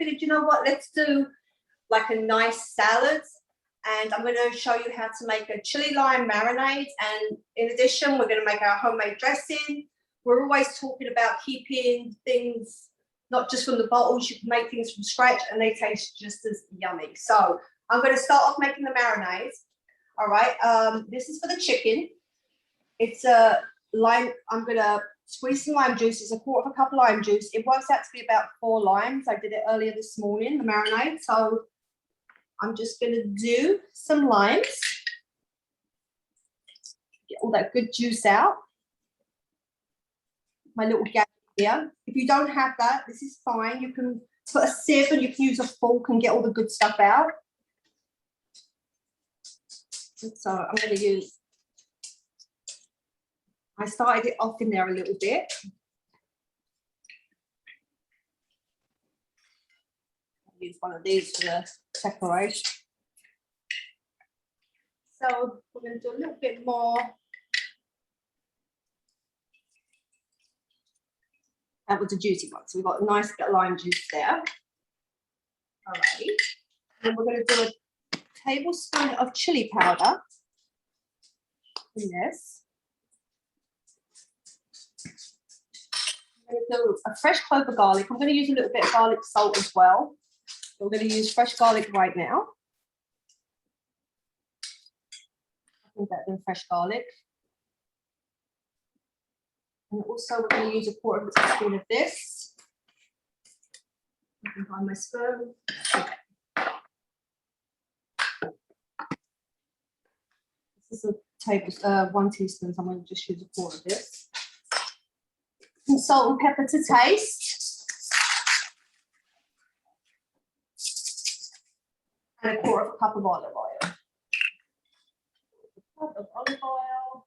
figured, you know what, let's do like a nice salad. And I'm going to show you how to make a chili lime marinade. And in addition, we're going to make our homemade dressing. We're always talking about keeping things not just from the bottles. You can make things from scratch and they taste just as yummy. So I'm going to start off making the marinade. All right. This is for the chicken. It's a lime. I'm going to squeeze some lime juice. It's a quarter of a cup of lime juice. It works out to be about 4 limes. I did it earlier this morning, the marinade. So I'm just going to do some limes. Get all that good juice out. My little gap here. If you don't have that, this is fine. You can put a sieve and you can use a fork and get all the good stuff out. So I'm going to use, I started it off in there a little bit. I'll use one of these for the separation. So we're going to do a little bit more. That was a juicy one. So we've got a nice bit of lime juice there. All right. And we're going to do a tablespoon of chili powder in this. I'm going to do a fresh clove of garlic. I'm going to use a little bit of garlic salt as well. We're going to use fresh garlic right now. I think better than fresh garlic. And also we're going to use a quarter of a teaspoon of this. I can find my spoon. Okay. This is a 1 teaspoon, so I'm going to just use a quarter of this. Some salt and pepper to taste. And a quarter of a cup of olive oil. A cup of olive oil.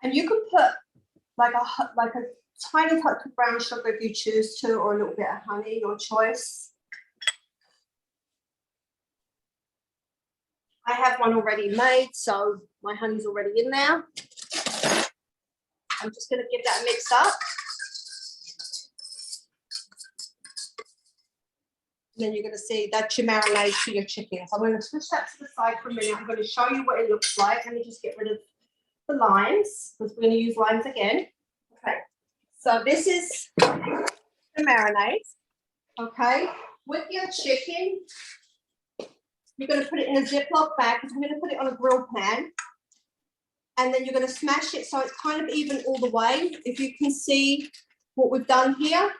And you can put like a tiny touch of brown sugar if you choose to, or a little bit of honey, your choice. I have one already made, so my honey's already in there. I'm just going to give that a mix up. And then you're going to see that's your marinade for your chicken. So I'm going to push that to the side for a minute. I'm going to show you what it looks like. Let me just get rid of the limes, because we're going to use limes again. Okay, so this is the marinade. Okay, with your chicken, you're going to put it in a Ziploc bag, because we're going to put it on a grill pan, and then you're going to smash it so it's kind of even all the way. If you can see what we've done here,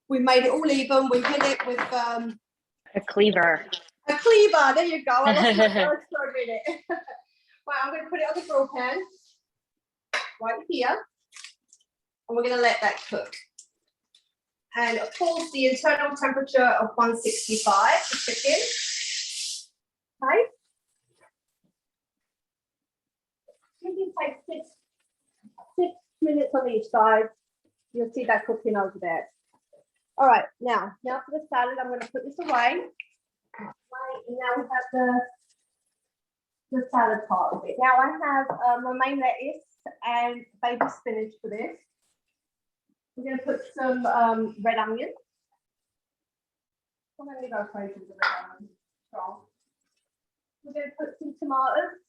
we made it all even. We hit it with a cleaver. A cleaver. There you go. I lost my words for a minute. Right, I'm going to put it on the grill pan right here, and we're going to let that cook. And of course, the internal temperature of 165 for chicken. Okay. You can take six minutes on each side. You'll see that cooking over there. All right, now for the salad, I'm going to put this away. And now we have the salad part of it. Now I have romaine lettuce and baby spinach for this. We're going to put some red onion. I'm going to go crazy with the red onion. Strong. We're going to put some tomatoes.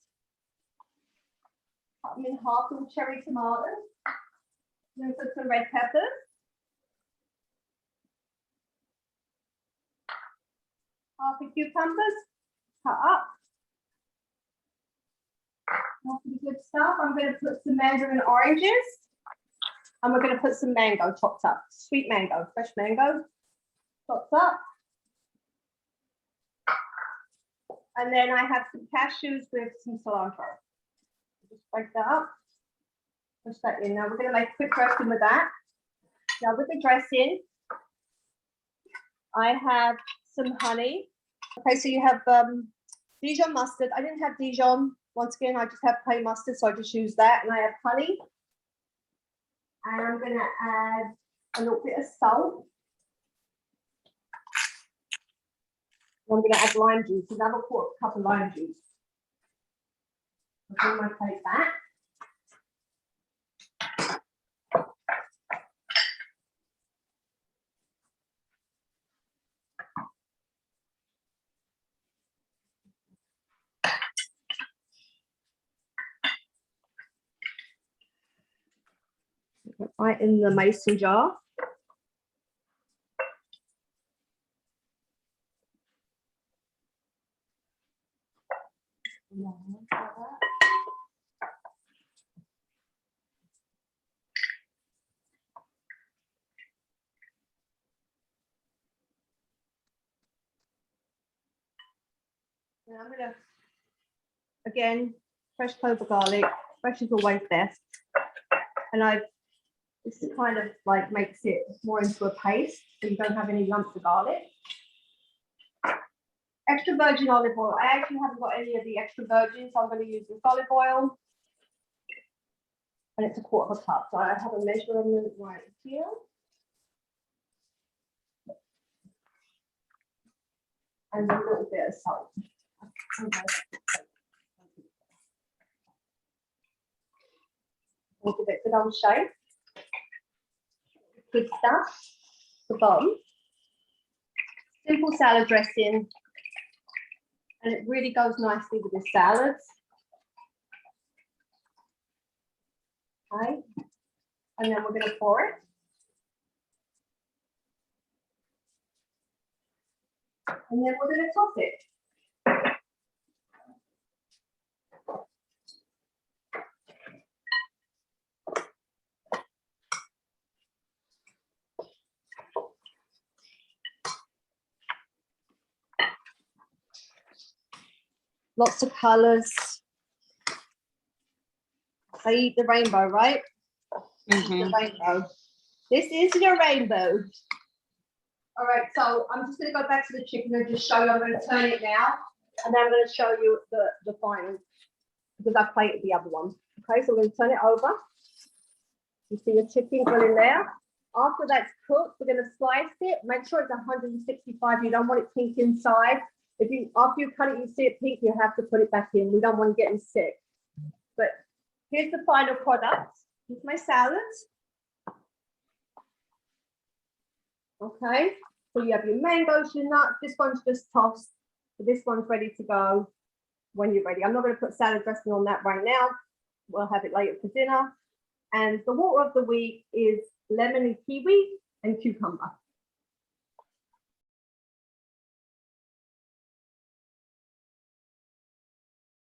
Cut them in half, little cherry tomatoes. We're going to put some red peppers. Half a cucumbers, cut up. All the good stuff. I'm going to put some mandarin oranges, and we're going to put some mango chopped up, sweet mango, fresh mango, chopped up. And then I have some cashews with some cilantro. Just break that up, push that in. Now we're going to make a quick dressing with that. Now with the dressing, I have some honey. Okay, so you have Dijon mustard. I didn't have Dijon. Once again, I just have plain mustard, so I just use that. And I have honey. And I'm going to add a little bit of salt. I'm going to add lime juice, another quarter cup of lime juice. I'll bring my plate back. Right in the mason jar. And I'm gonna, again, fresh clove of garlic. Fresh is always best. And this kind of like makes it more into a paste, so you don't have any lumps of garlic. Extra virgin olive oil. I actually haven't got any of the extra virgin, so I'm going to use this olive oil. And it's 1/4 cup. So I have a measurement right here. And a little bit of salt. We'll give it a good old shake. Good stuff. The bottom. Simple salad dressing. And it really goes nicely with the salads. Okay. And then we're going to pour it. And then we're going to toss it. Lots of colors. I eat the rainbow, right? The rainbow. This is your rainbow. All right, so I'm just going to go back to the chicken and just show you. I'm going to turn it now, and then I'm going to show you the final, because I plated the other one. Okay, so I'm going to turn it over. You see your chicken going in there. After that's cooked, we're going to slice it. Make sure it's 165. You don't want it pink inside. After you cut it, you see it pink, you have to put it back in. We don't want to get sick. But here's the final product. Here's my salads. Okay, so you have your mangoes, your nuts. This one's just tossed. But this one's ready to go when you're ready. I'm not going to put salad dressing on that right now. We'll have it later for dinner. And the water of the week is lemon and kiwi and cucumber.